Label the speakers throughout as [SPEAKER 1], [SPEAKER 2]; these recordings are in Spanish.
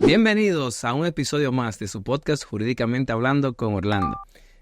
[SPEAKER 1] Bienvenidos a un episodio más de su podcast Jurídicamente Hablando con Orlando.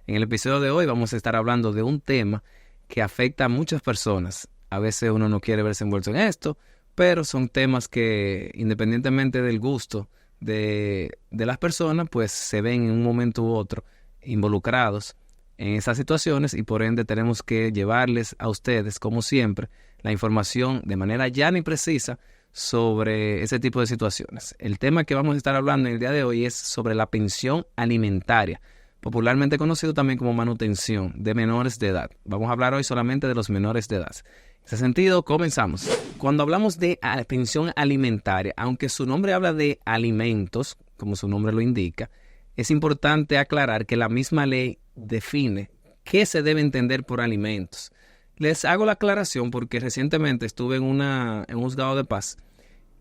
[SPEAKER 1] En el episodio de hoy vamos a estar hablando de un tema que afecta a muchas personas. A veces uno no quiere verse envuelto en esto, pero son temas que, independientemente del gusto de las personas, pues se ven en un momento u otro involucrados en esas situaciones y por ende tenemos que llevarles a ustedes, como siempre, la información de manera llana y precisa sobre ese tipo de situaciones. El tema que vamos a estar hablando en el día de hoy es sobre la pensión alimentaria, popularmente conocido también como manutención de menores de edad. Vamos a hablar hoy solamente de los menores de edad. En ese sentido, comenzamos. Cuando hablamos de pensión alimentaria, aunque su nombre habla de alimentos, como su nombre lo indica, es importante aclarar que la misma ley define qué se debe entender por alimentos. Les hago la aclaración porque recientemente estuve en un juzgado de paz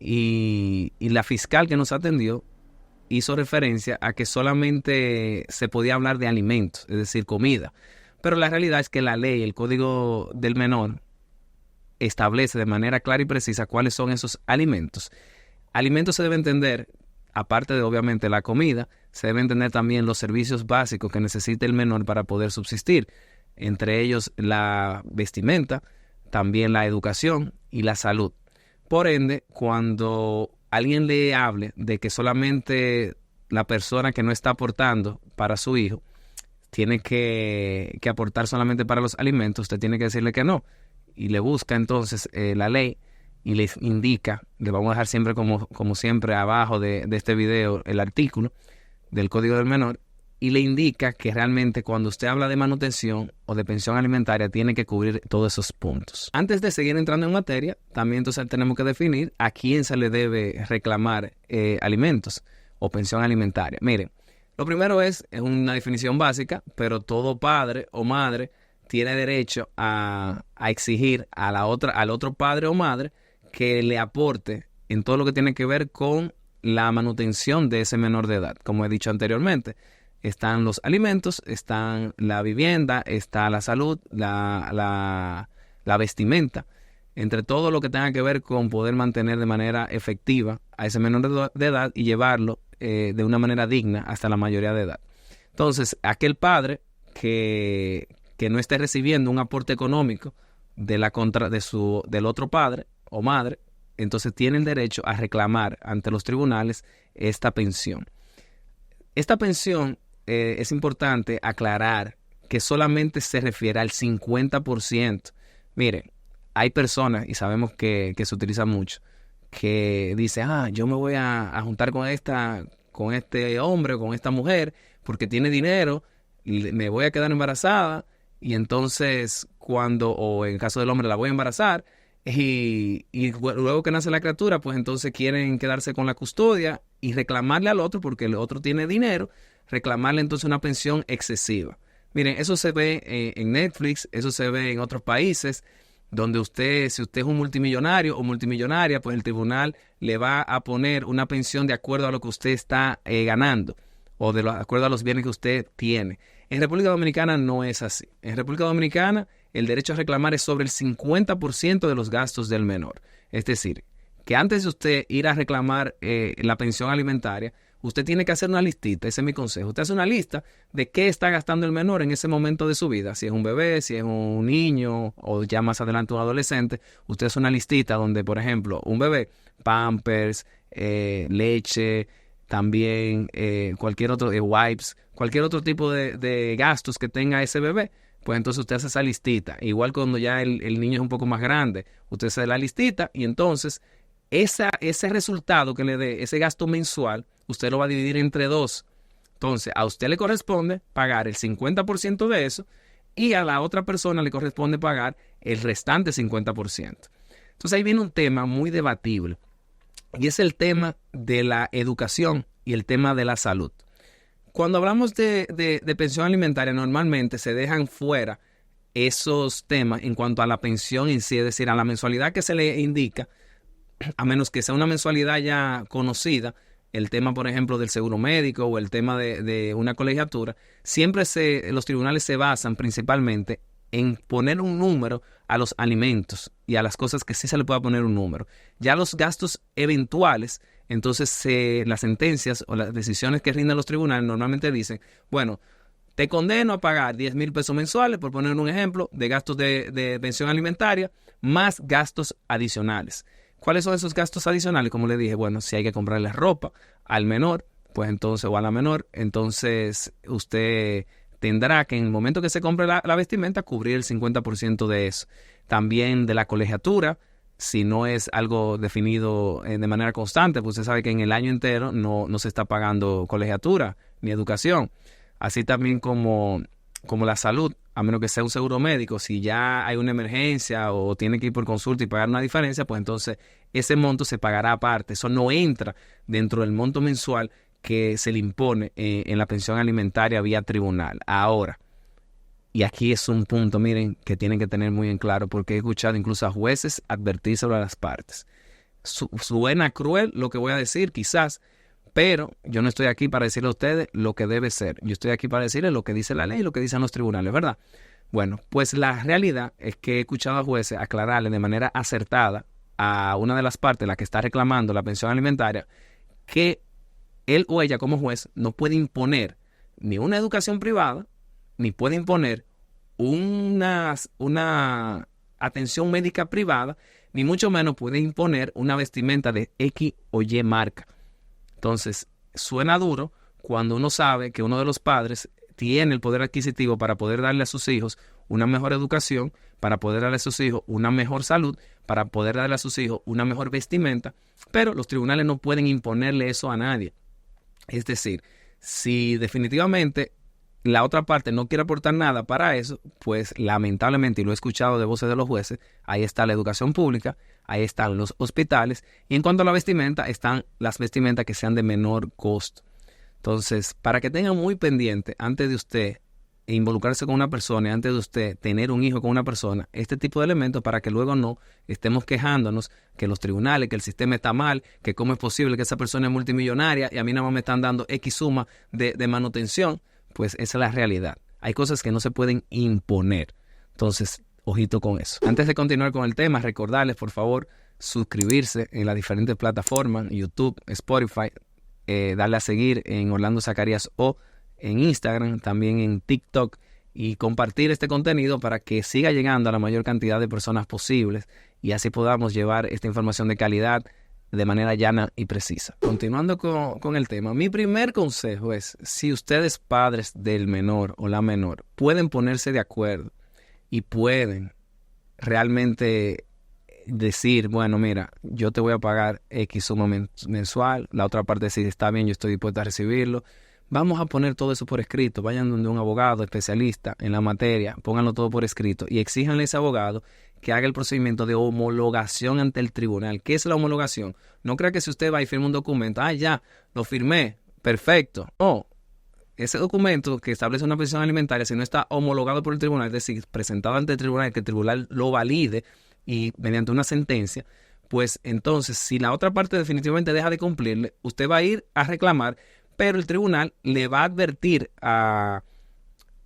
[SPEAKER 1] y la fiscal que nos atendió hizo referencia a que solamente se podía hablar de alimentos, es decir, comida. Pero la realidad es que la ley, el Código del Menor, establece de manera clara y precisa cuáles son esos alimentos. Alimentos se debe entender, aparte de obviamente la comida, se debe entender también los servicios básicos que necesita el menor para poder subsistir. Entre ellos la vestimenta, también la educación y la salud. Por ende, cuando alguien le hable de que solamente la persona que no está aportando para su hijo tiene que aportar solamente para los alimentos, usted tiene que decirle que no. Y le busca entonces la ley y le indica, le vamos a dejar siempre como siempre abajo de este video el artículo del Código del Menor, y le indica que realmente cuando usted habla de manutención o de pensión alimentaria tiene que cubrir todos esos puntos. Antes de seguir entrando en materia, también entonces tenemos que definir a quién se le debe reclamar alimentos o pensión alimentaria. Miren, lo primero es una definición básica, pero todo padre o madre tiene derecho a exigir al otro padre o madre que le aporte en todo lo que tiene que ver con la manutención de ese menor de edad. Como he dicho anteriormente, están los alimentos, están la vivienda, está la salud, la vestimenta. Entre todo lo que tenga que ver con poder mantener de manera efectiva a ese menor de edad y llevarlo de una manera digna hasta la mayoría de edad. Entonces, aquel padre que no esté recibiendo un aporte económico del otro padre o madre, entonces tiene el derecho a reclamar ante los tribunales esta pensión. Esta pensión es importante aclarar que solamente se refiere al 50%. Miren, hay personas, y sabemos que se utiliza mucho, que dice, yo me voy a juntar con este hombre o con esta mujer porque tiene dinero, me voy a quedar embarazada, y entonces o en el caso del hombre la voy a embarazar, y luego que nace la criatura, pues entonces quieren quedarse con la custodia y reclamarle al otro porque el otro tiene dinero, reclamarle entonces una pensión excesiva. Miren, eso se ve en Netflix, eso se ve en otros países, donde si usted es un multimillonario o multimillonaria, pues el tribunal le va a poner una pensión de acuerdo a lo que usted está ganando o de acuerdo a los bienes que usted tiene. En República Dominicana no es así. En República Dominicana el derecho a reclamar es sobre el 50% de los gastos del menor. Es decir, que antes de usted ir a reclamar la pensión alimentaria, usted tiene que hacer una listita, ese es mi consejo. Usted hace una lista de qué está gastando el menor en ese momento de su vida. Si es un bebé, si es un niño o ya más adelante un adolescente, usted hace una listita donde, por ejemplo, un bebé, Pampers, leche, también cualquier otro, wipes, cualquier otro tipo de gastos que tenga ese bebé, pues entonces usted hace esa listita. Igual cuando ya el niño es un poco más grande, usted hace la listita y entonces ese resultado que le dé, ese gasto mensual, usted lo va a dividir entre dos. Entonces, a usted le corresponde pagar el 50% de eso y a la otra persona le corresponde pagar el restante 50%. Entonces, ahí viene un tema muy debatible y es el tema de la educación y el tema de la salud. Cuando hablamos de pensión alimentaria, normalmente se dejan fuera esos temas en cuanto a la pensión en sí, es decir, a la mensualidad que se le indica, a menos que sea una mensualidad ya conocida, el tema, por ejemplo, del seguro médico o el tema de una colegiatura, siempre los tribunales se basan principalmente en poner un número a los alimentos y a las cosas que sí se le pueda poner un número. Ya los gastos eventuales, entonces las sentencias o las decisiones que rinden los tribunales normalmente dicen, bueno, te condeno a pagar 10,000 pesos mensuales, por poner un ejemplo, de gastos de pensión alimentaria, más gastos adicionales. ¿Cuáles son esos gastos adicionales? Como le dije, bueno, si hay que comprarle ropa al menor, pues entonces, o a la menor, entonces usted tendrá que en el momento que se compre la vestimenta, cubrir el 50% de eso. También de la colegiatura, si no es algo definido de manera constante, pues usted sabe que en el año entero no se está pagando colegiatura ni educación. Así también como la salud, a menos que sea un seguro médico, si ya hay una emergencia o tiene que ir por consulta y pagar una diferencia, pues entonces ese monto se pagará aparte. Eso no entra dentro del monto mensual que se le impone en la pensión alimentaria vía tribunal. Ahora, y aquí es un punto, miren, que tienen que tener muy en claro, porque he escuchado incluso a jueces advertir sobre las partes. Suena cruel lo que voy a decir, quizás, pero yo no estoy aquí para decirle a ustedes lo que debe ser. Yo estoy aquí para decirles lo que dice la ley y lo que dicen los tribunales, ¿verdad? Bueno, pues la realidad es que he escuchado a jueces aclararle de manera acertada a una de las partes, la que está reclamando la pensión alimentaria, que él o ella como juez no puede imponer ni una educación privada, ni puede imponer una atención médica privada, ni mucho menos puede imponer una vestimenta de X o Y marca. Entonces, suena duro cuando uno sabe que uno de los padres tiene el poder adquisitivo para poder darle a sus hijos una mejor educación, para poder darle a sus hijos una mejor salud, para poder darle a sus hijos una mejor vestimenta, pero los tribunales no pueden imponerle eso a nadie. Es decir, si definitivamente la otra parte no quiere aportar nada para eso, pues lamentablemente, y lo he escuchado de voces de los jueces, ahí está la educación pública, ahí están los hospitales, y en cuanto a la vestimenta, están las vestimentas que sean de menor costo. Entonces, para que tengan muy pendiente, antes de usted involucrarse con una persona, y antes de usted tener un hijo con una persona, este tipo de elementos, para que luego no estemos quejándonos que los tribunales, que el sistema está mal, que cómo es posible que esa persona es multimillonaria y a mí nada más me están dando X suma de manutención, pues esa es la realidad. Hay cosas que no se pueden imponer. Entonces, ojito con eso. Antes de continuar con el tema, recordarles, por favor, suscribirse en las diferentes plataformas, YouTube, Spotify, darle a seguir en Orlando Zacarías O, en Instagram, también en TikTok, y compartir este contenido para que siga llegando a la mayor cantidad de personas posibles y así podamos llevar esta información de calidad de manera llana y precisa. Continuando con el tema, mi primer consejo es, si ustedes padres del menor o la menor pueden ponerse de acuerdo y pueden realmente decir, bueno, mira, yo te voy a pagar X suma mensual, la otra parte dice, está bien, yo estoy dispuesta a recibirlo, vamos a poner todo eso por escrito, vayan donde un abogado especialista en la materia, pónganlo todo por escrito y exíjanle a ese abogado que haga el procedimiento de homologación ante el tribunal. ¿Qué es la homologación? No crea que si usted va y firma un documento, ya, lo firmé, perfecto. No, ese documento que establece una pensión alimentaria, si no está homologado por el tribunal, es decir, presentado ante el tribunal, que el tribunal lo valide y mediante una sentencia, pues entonces, si la otra parte definitivamente deja de cumplirle, usted va a ir a reclamar, pero el tribunal le va a advertir a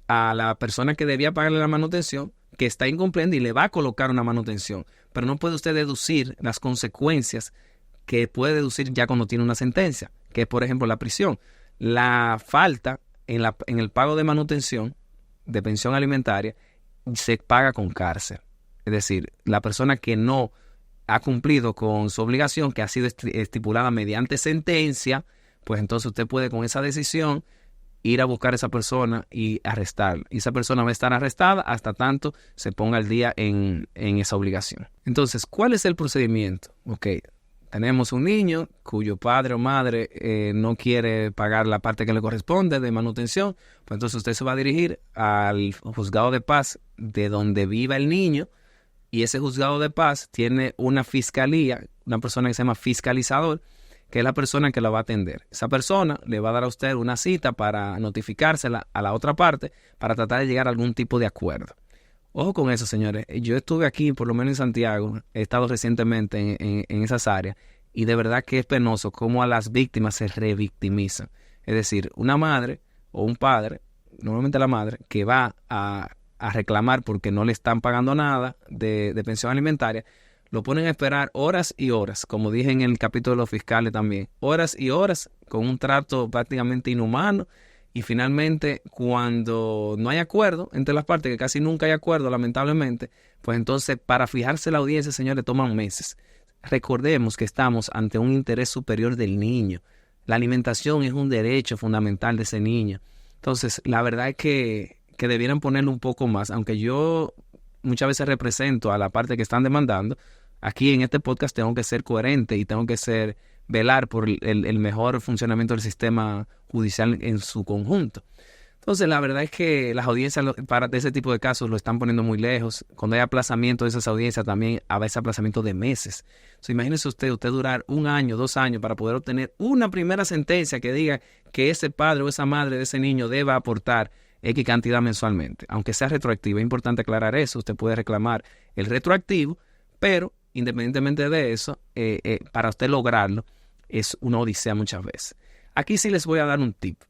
[SPEAKER 1] la persona que debía pagarle la manutención que está incumpliendo y le va a colocar una manutención. Pero no puede usted deducir las consecuencias que puede deducir ya cuando tiene una sentencia, que es, por ejemplo, la prisión. La falta en el pago de manutención de pensión alimentaria se paga con cárcel. Es decir, la persona que no ha cumplido con su obligación, que ha sido estipulada mediante sentencia, pues entonces usted puede con esa decisión ir a buscar a esa persona y arrestarla. Y esa persona va a estar arrestada hasta tanto se ponga al día en esa obligación. Entonces, ¿cuál es el procedimiento? Ok, tenemos un niño cuyo padre o madre no quiere pagar la parte que le corresponde de manutención, pues entonces usted se va a dirigir al juzgado de paz de donde viva el niño, y ese juzgado de paz tiene una fiscalía, una persona que se llama fiscalizador, que es la persona que la va a atender. Esa persona le va a dar a usted una cita para notificársela a la otra parte para tratar de llegar a algún tipo de acuerdo. Ojo con eso, señores. Yo estuve aquí, por lo menos en Santiago, he estado recientemente en esas áreas, y de verdad que es penoso cómo a las víctimas se revictimizan. Es decir, una madre o un padre, normalmente la madre, que va a reclamar porque no le están pagando nada de pensión alimentaria, lo ponen a esperar horas y horas, como dije en el capítulo de los fiscales también, horas y horas con un trato prácticamente inhumano. Y finalmente, cuando no hay acuerdo entre las partes, que casi nunca hay acuerdo, lamentablemente, pues entonces para fijarse la audiencia, señores, toman meses. Recordemos que estamos ante un interés superior del niño. La alimentación es un derecho fundamental de ese niño. Entonces, la verdad es que debieran ponerlo un poco más, aunque yo muchas veces represento a la parte que están demandando. Aquí en este podcast tengo que ser coherente y tengo que velar por el mejor funcionamiento del sistema judicial en su conjunto. Entonces, la verdad es que las audiencias de ese tipo de casos lo están poniendo muy lejos. Cuando hay aplazamiento de esas audiencias, también a veces aplazamiento de meses. Entonces, imagínese usted durar 1 año, 2 años para poder obtener una primera sentencia que diga que ese padre o esa madre de ese niño deba aportar X cantidad mensualmente. Aunque sea retroactivo, es importante aclarar eso. Usted puede reclamar el retroactivo, pero independientemente de eso, para usted lograrlo, es una odisea muchas veces. Aquí sí les voy a dar un tip.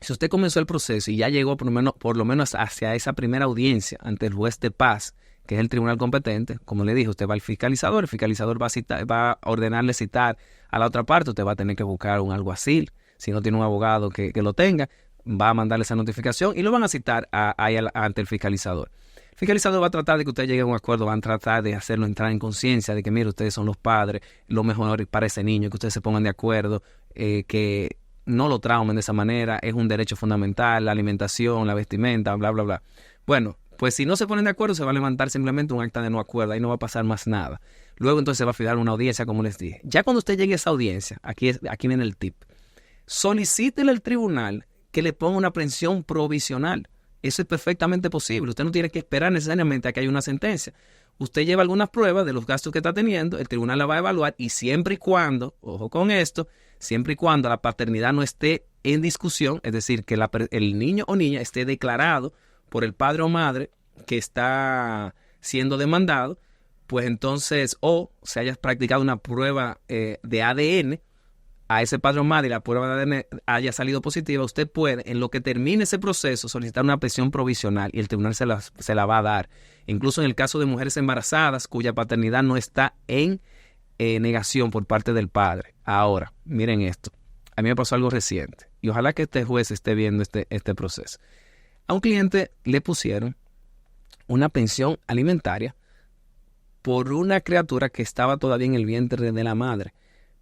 [SPEAKER 1] Si usted comenzó el proceso y ya llegó por lo menos hacia esa primera audiencia ante el juez de paz, que es el tribunal competente, como le dije, usted va al fiscalizador, el fiscalizador va a ordenarle citar a la otra parte, usted va a tener que buscar un alguacil, si no tiene un abogado que lo tenga, va a mandarle esa notificación y lo van a citar ante el fiscalizador. El fiscalizador va a tratar de que usted llegue a un acuerdo, van a tratar de hacerlo entrar en conciencia de que, mire, ustedes son los padres, lo mejor para ese niño, que ustedes se pongan de acuerdo, que no lo traumen de esa manera, es un derecho fundamental, la alimentación, la vestimenta, bla, bla, bla. Bueno, pues si no se ponen de acuerdo, se va a levantar simplemente un acta de no acuerdo, ahí no va a pasar más nada. Luego entonces se va a fijar una audiencia, como les dije. Ya cuando usted llegue a esa audiencia, aquí viene el tip, solicítele al tribunal que le ponga una prisión provisional. Eso es perfectamente posible. Usted no tiene que esperar necesariamente a que haya una sentencia. Usted lleva algunas pruebas de los gastos que está teniendo, el tribunal la va a evaluar y siempre y cuando, ojo con esto, siempre y cuando la paternidad no esté en discusión, es decir, que el niño o niña esté declarado por el padre o madre que está siendo demandado, pues entonces, o se haya practicado una prueba de ADN a ese padre o madre y la prueba de ADN haya salido positiva, usted puede, en lo que termine ese proceso, solicitar una prisión provisional y el tribunal se la va a dar. Incluso en el caso de mujeres embarazadas cuya paternidad no está en negación por parte del padre. Ahora, miren esto. A mí me pasó algo reciente y ojalá que este juez esté viendo este proceso. A un cliente le pusieron una pensión alimentaria por una criatura que estaba todavía en el vientre de la madre.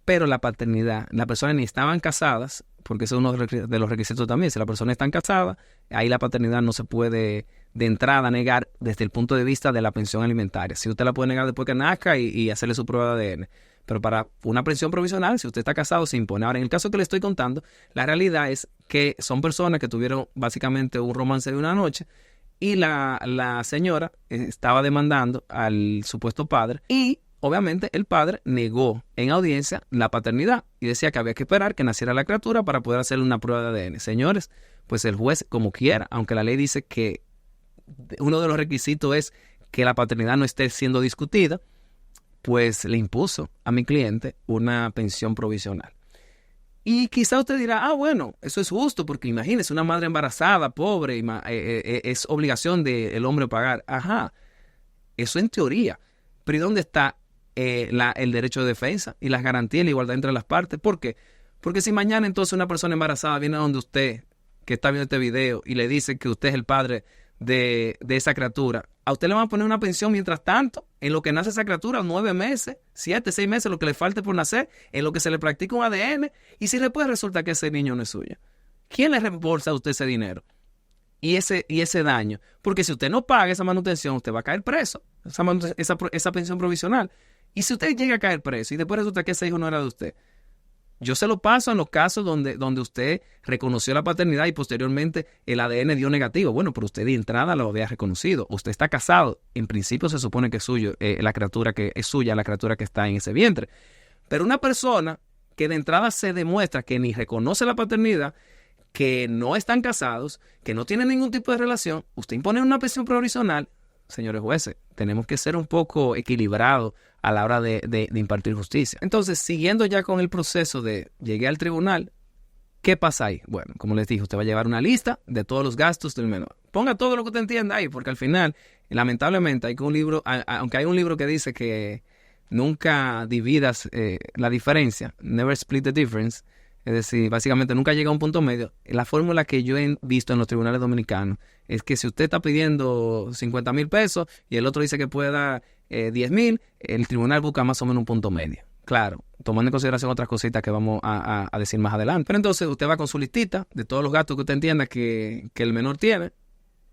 [SPEAKER 1] Pero la paternidad, las personas ni estaban casadas, porque eso es uno de los requisitos también. Si la persona está casada, ahí la paternidad no se puede de entrada negar desde el punto de vista de la pensión alimentaria. Si usted la puede negar después que nazca y hacerle su prueba de ADN. Pero para una pensión provisional, si usted está casado, se impone. Ahora, en el caso que le estoy contando, la realidad es que son personas que tuvieron básicamente un romance de una noche y la señora estaba demandando al supuesto padre y obviamente el padre negó en audiencia la paternidad y decía que había que esperar que naciera la criatura para poder hacerle una prueba de ADN. Señores, pues el juez, como quiera, aunque la ley dice que uno de los requisitos es que la paternidad no esté siendo discutida, pues le impuso a mi cliente una pensión provisional. Y quizá usted dirá, bueno, eso es justo, porque imagínese una madre embarazada, pobre, es obligación del hombre pagar. Ajá, eso en teoría. Pero ¿y dónde está el derecho de defensa y las garantías y la igualdad entre las partes? ¿Por qué? Porque si mañana entonces una persona embarazada viene a donde usted, que está viendo este video, y le dice que usted es el padre de esa criatura, a usted le van a poner una pensión mientras tanto, en lo que nace esa criatura, 9 meses, 7, 6 meses, lo que le falte por nacer, en lo que se le practica un ADN, y si después resulta que ese niño no es suyo, ¿quién le reembolsa a usted ese dinero? Y ese daño, porque si usted no paga esa manutención, usted va a caer preso, esa pensión provisional. Y si usted llega a caer preso y después resulta que ese hijo no era de usted, yo se lo paso en los casos donde usted reconoció la paternidad y posteriormente el ADN dio negativo. Bueno, pero usted de entrada lo había reconocido. Usted está casado. En principio se supone que es suyo, la criatura que es suya, la criatura que está en ese vientre. Pero una persona que de entrada se demuestra que ni reconoce la paternidad, que no están casados, que no tienen ningún tipo de relación, usted impone una pensión provisional. Señores jueces, tenemos que ser un poco equilibrados a la hora de impartir justicia. Entonces, siguiendo ya con el proceso de llegué al tribunal, ¿qué pasa ahí? Bueno, como les dije, usted va a llevar una lista de todos los gastos del menor. Ponga todo lo que usted entienda ahí, porque al final, lamentablemente, hay que un libro, aunque hay un libro que dice que nunca dividas la diferencia, never split the difference, es decir, básicamente nunca llega a un punto medio. La fórmula que yo he visto en los tribunales dominicanos es que si usted está pidiendo 50,000 pesos y el otro dice que puede dar 10,000, el tribunal busca más o menos un punto medio. Claro, tomando en consideración otras cositas que vamos a decir más adelante. Pero entonces usted va con su listita de todos los gastos que usted entienda que el menor tiene,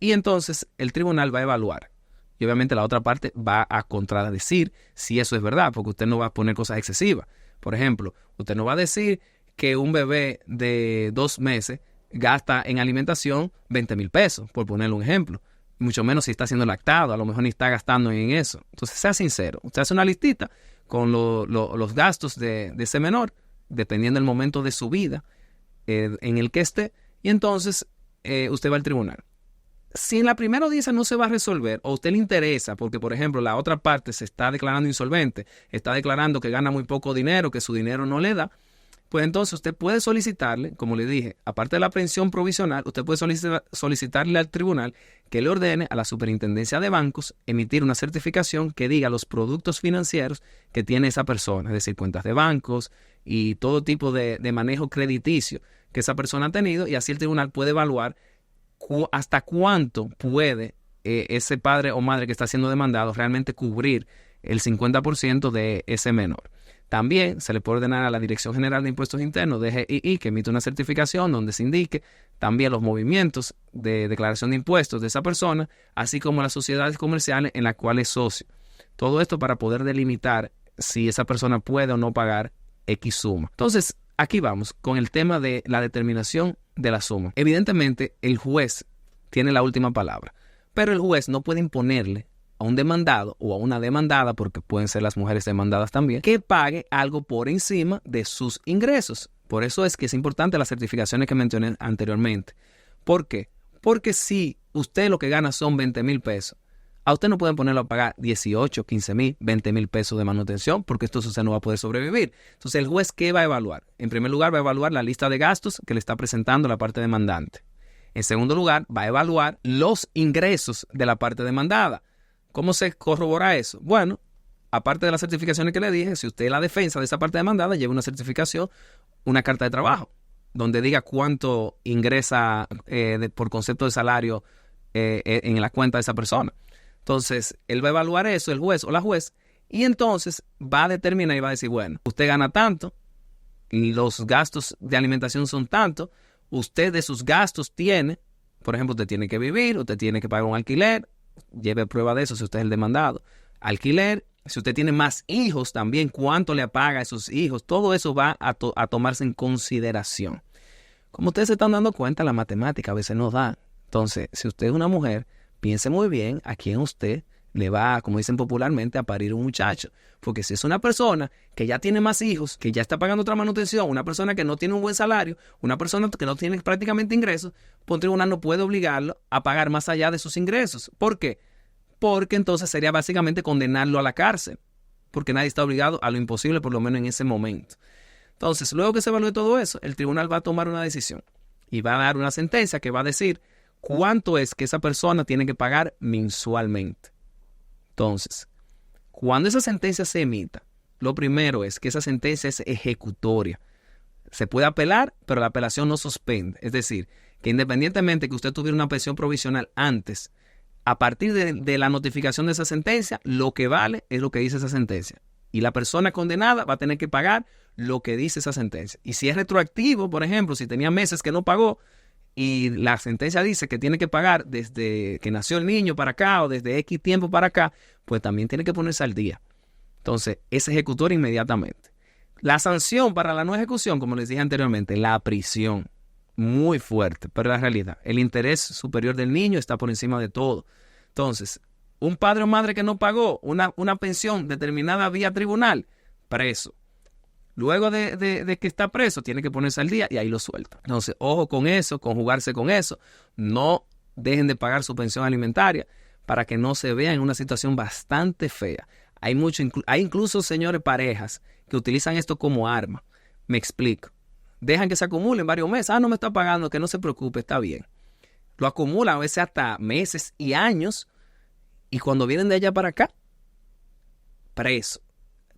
[SPEAKER 1] y entonces el tribunal va a evaluar. Y obviamente la otra parte va a contradecir si eso es verdad, porque usted no va a poner cosas excesivas. Por ejemplo, usted no va a decir que un bebé de 2 meses gasta en alimentación 20,000 pesos, por ponerle un ejemplo. Mucho menos si está siendo lactado, a lo mejor ni está gastando en eso. Entonces, sea sincero. Usted hace una listita con los gastos de ese menor, dependiendo del momento de su vida en el que esté, y entonces usted va al tribunal. Si en la primera audiencia no se va a resolver, o a usted le interesa, porque por ejemplo la otra parte se está declarando insolvente, está declarando que gana muy poco dinero, que su dinero no le da, pues entonces usted puede solicitarle, como le dije, aparte de la aprehensión provisional, usted puede solicitarle al tribunal que le ordene a la Superintendencia de Bancos emitir una certificación que diga los productos financieros que tiene esa persona, es decir, cuentas de bancos y todo tipo de manejo crediticio que esa persona ha tenido, y así el tribunal puede evaluar hasta cuánto puede ese padre o madre que está siendo demandado realmente cubrir el 50% de ese menor. También se le puede ordenar a la Dirección General de Impuestos Internos, DGII, que emite una certificación donde se indique también los movimientos de declaración de impuestos de esa persona, así como las sociedades comerciales en las cuales es socio. Todo esto para poder delimitar si esa persona puede o no pagar X suma. Entonces, aquí vamos con el tema de la determinación de la suma. Evidentemente, el juez tiene la última palabra, pero el juez no puede imponerle a un demandado o a una demandada, porque pueden ser las mujeres demandadas también, que pague algo por encima de sus ingresos. Por eso es que es importante las certificaciones que mencioné anteriormente. ¿Por qué? Porque si usted lo que gana son 20,000 pesos, a usted no pueden ponerlo a pagar 18, 15,000, 20,000 pesos de manutención, porque esto usted no va a poder sobrevivir. Entonces, ¿el juez qué va a evaluar? En primer lugar, va a evaluar la lista de gastos que le está presentando la parte demandante. En segundo lugar, va a evaluar los ingresos de la parte demandada. ¿Cómo se corrobora eso? Bueno, aparte de las certificaciones que le dije, si usted es la defensa de esa parte demandada, lleva una certificación, una carta de trabajo, donde diga cuánto ingresa por concepto de salario en la cuenta de esa persona. Entonces, él va a evaluar eso, el juez o la juez, y entonces va a determinar y va a decir, bueno, usted gana tanto, los gastos de alimentación son tanto, usted de sus gastos tiene, por ejemplo, usted tiene que vivir, usted tiene que pagar un alquiler, lleve prueba de eso si usted es el demandado, alquiler, si usted tiene más hijos también, cuánto le paga a esos hijos, todo eso va a tomarse en consideración. Como ustedes se están dando cuenta, la matemática a veces nos da. Entonces, si usted es una mujer, piense muy bien a quién usted le va, como dicen popularmente, a parir un muchacho. Porque si es una persona que ya tiene más hijos, que ya está pagando otra manutención, una persona que no tiene un buen salario, una persona que no tiene prácticamente ingresos, pues un tribunal no puede obligarlo a pagar más allá de sus ingresos. ¿Por qué? Porque entonces sería básicamente condenarlo a la cárcel. Porque nadie está obligado a lo imposible, por lo menos en ese momento. Entonces, luego que se evalúe todo eso, el tribunal va a tomar una decisión y va a dar una sentencia que va a decir cuánto es que esa persona tiene que pagar mensualmente. Entonces, cuando esa sentencia se emita, lo primero es que esa sentencia es ejecutoria. Se puede apelar, pero la apelación no suspende. Es decir, que independientemente que usted tuviera una prisión provisional antes, a partir de la notificación de esa sentencia, lo que vale es lo que dice esa sentencia. Y la persona condenada va a tener que pagar lo que dice esa sentencia. Y si es retroactivo, por ejemplo, si tenía meses que no pagó, y la sentencia dice que tiene que pagar desde que nació el niño para acá o desde X tiempo para acá, pues también tiene que ponerse al día. Entonces, es ejecutor inmediatamente. La sanción para la no ejecución, como les dije anteriormente, la prisión. Muy fuerte, pero la realidad, el interés superior del niño está por encima de todo. Entonces, un padre o madre que no pagó una pensión determinada vía tribunal, preso. Luego de que está preso, tiene que ponerse al día y ahí lo suelta. Entonces, ojo con eso, conjugarse con eso. No dejen de pagar su pensión alimentaria para que no se vean en una situación bastante fea. Hay incluso, señores, parejas que utilizan esto como arma. Me explico. Dejan que se acumulen varios meses. No me está pagando, que no se preocupe, está bien. Lo acumulan a veces hasta meses y años. Y cuando vienen de allá para acá, preso.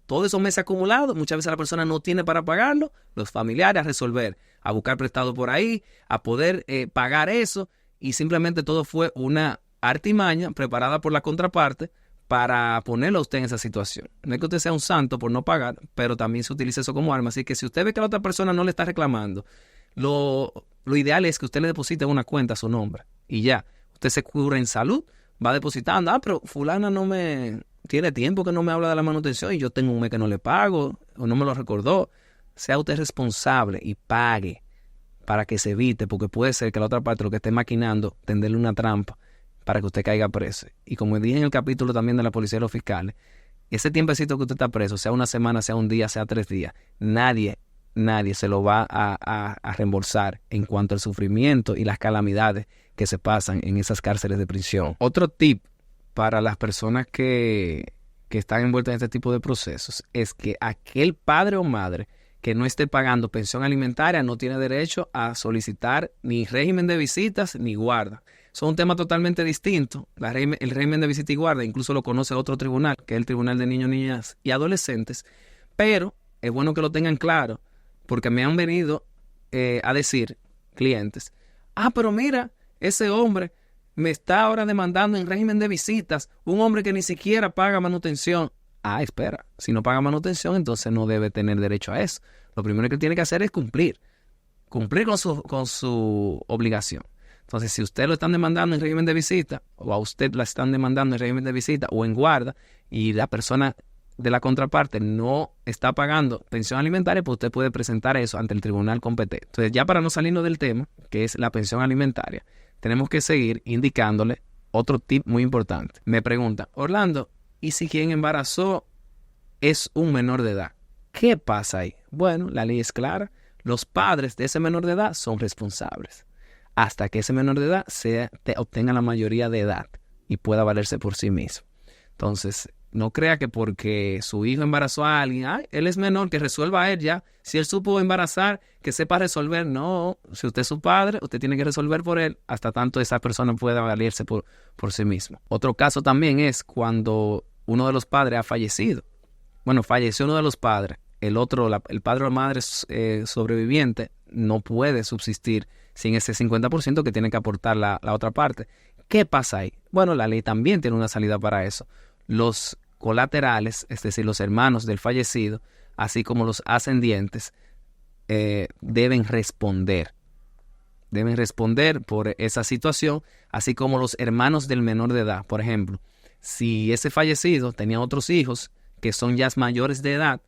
[SPEAKER 1] todos esos meses acumulados, muchas veces la persona no tiene para pagarlo, los familiares a resolver, a buscar prestado por ahí, a poder pagar eso, y simplemente todo fue una artimaña preparada por la contraparte para ponerlo a usted en esa situación. No es que usted sea un santo por no pagar, pero también se utiliza eso como arma. Así que si usted ve que la otra persona no le está reclamando, lo ideal es que usted le deposite en una cuenta a su nombre y ya. Usted se cubre en salud, va depositando. Pero fulana no me tiene tiempo que no me habla de la manutención y yo tengo un mes que no le pago o no me lo recordó. Sea usted responsable y pague para que se evite, porque puede ser que la otra parte lo que esté maquinando, tenderle una trampa para que usted caiga preso. Y como dije en el capítulo también de la policía y los fiscales, ese tiempecito que usted está preso, sea una semana, sea un día, sea 3 días, nadie se lo va a reembolsar en cuanto al sufrimiento y las calamidades que se pasan en esas cárceles de prisión. Otro tip para las personas que están envueltas en este tipo de procesos es que aquel padre o madre que no esté pagando pensión alimentaria no tiene derecho a solicitar ni régimen de visitas ni guarda. Son un tema totalmente distinto. El régimen de visita y guarda incluso lo conoce otro tribunal, que es el Tribunal de Niños, Niñas y Adolescentes, pero es bueno que lo tengan claro, porque me han venido a decir clientes, pero mira, ese hombre me está ahora demandando en régimen de visitas, un hombre que ni siquiera paga manutención. Espera, si no paga manutención, entonces no debe tener derecho a eso. Lo primero que él tiene que hacer es cumplir con su obligación. Entonces, si usted lo están demandando en régimen de visita, o a usted la están demandando en régimen de visita o en guarda, y la persona de la contraparte no está pagando pensión alimentaria, pues usted puede presentar eso ante el tribunal competente. Entonces, ya para no salirnos del tema, que es la pensión alimentaria, tenemos que seguir indicándole otro tip muy importante. Me pregunta, Orlando, ¿y si quien embarazó es un menor de edad? ¿Qué pasa ahí? Bueno, la ley es clara. Los padres de ese menor de edad son responsables hasta que ese menor de edad obtenga la mayoría de edad y pueda valerse por sí mismo. Entonces, no crea que porque su hijo embarazó a alguien, él es menor, que resuelva él ya. Si él supo embarazar, que sepa resolver. No, si usted es su padre, usted tiene que resolver por él hasta tanto esa persona pueda valerse por sí mismo. Otro caso también es cuando uno de los padres ha fallecido. Bueno, falleció uno de los padres. El otro, el padre o la madre sobreviviente, no puede subsistir sin ese 50% que tiene que aportar la otra parte. ¿Qué pasa ahí? Bueno, la ley también tiene una salida para eso. Los colaterales, es decir, los hermanos del fallecido, así como los ascendientes, deben responder. Deben responder por esa situación, así como los hermanos del menor de edad. Por ejemplo, si ese fallecido tenía otros hijos que son ya mayores de edad,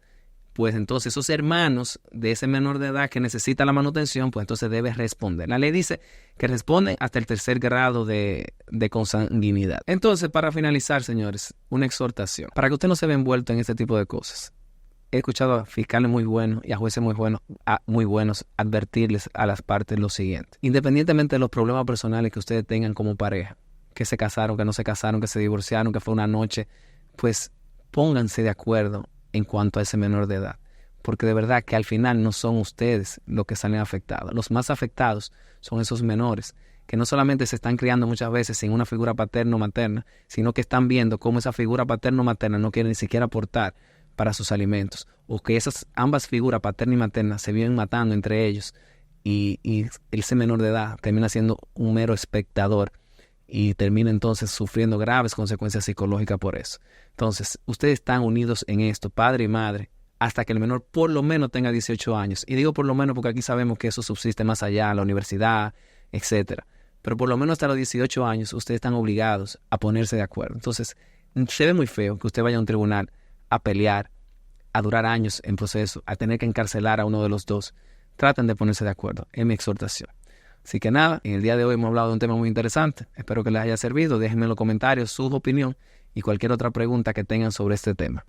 [SPEAKER 1] pues entonces esos hermanos de ese menor de edad que necesita la manutención, pues entonces debe responder. La ley dice que responden hasta el 3er grado de consanguinidad. Entonces, para finalizar, señores, una exhortación. Para que usted no se vea envuelto en este tipo de cosas. He escuchado a fiscales muy buenos y a jueces muy buenos advertirles a las partes lo siguiente. Independientemente de los problemas personales que ustedes tengan como pareja, que se casaron, que no se casaron, que se divorciaron, que fue una noche, pues pónganse de acuerdo en cuanto a ese menor de edad, porque de verdad que al final no son ustedes los que salen afectados. Los más afectados son esos menores que no solamente se están criando muchas veces sin una figura paterna o materna, sino que están viendo cómo esa figura paterna o materna no quiere ni siquiera aportar para sus alimentos, o que esas ambas figuras, paterna y materna, se viven matando entre ellos y ese menor de edad termina siendo un mero espectador y termina entonces sufriendo graves consecuencias psicológicas por eso. Entonces, ustedes están unidos en esto, padre y madre, hasta que el menor por lo menos tenga 18 años. Y digo por lo menos porque aquí sabemos que eso subsiste más allá, la universidad, etcétera. Pero por lo menos hasta los 18 años ustedes están obligados a ponerse de acuerdo. Entonces, se ve muy feo que usted vaya a un tribunal a pelear, a durar años en proceso, a tener que encarcelar a uno de los dos. Traten de ponerse de acuerdo, es mi exhortación. Así que nada, en el día de hoy hemos hablado de un tema muy interesante. Espero que les haya servido. Déjenme en los comentarios su opinión y cualquier otra pregunta que tengan sobre este tema.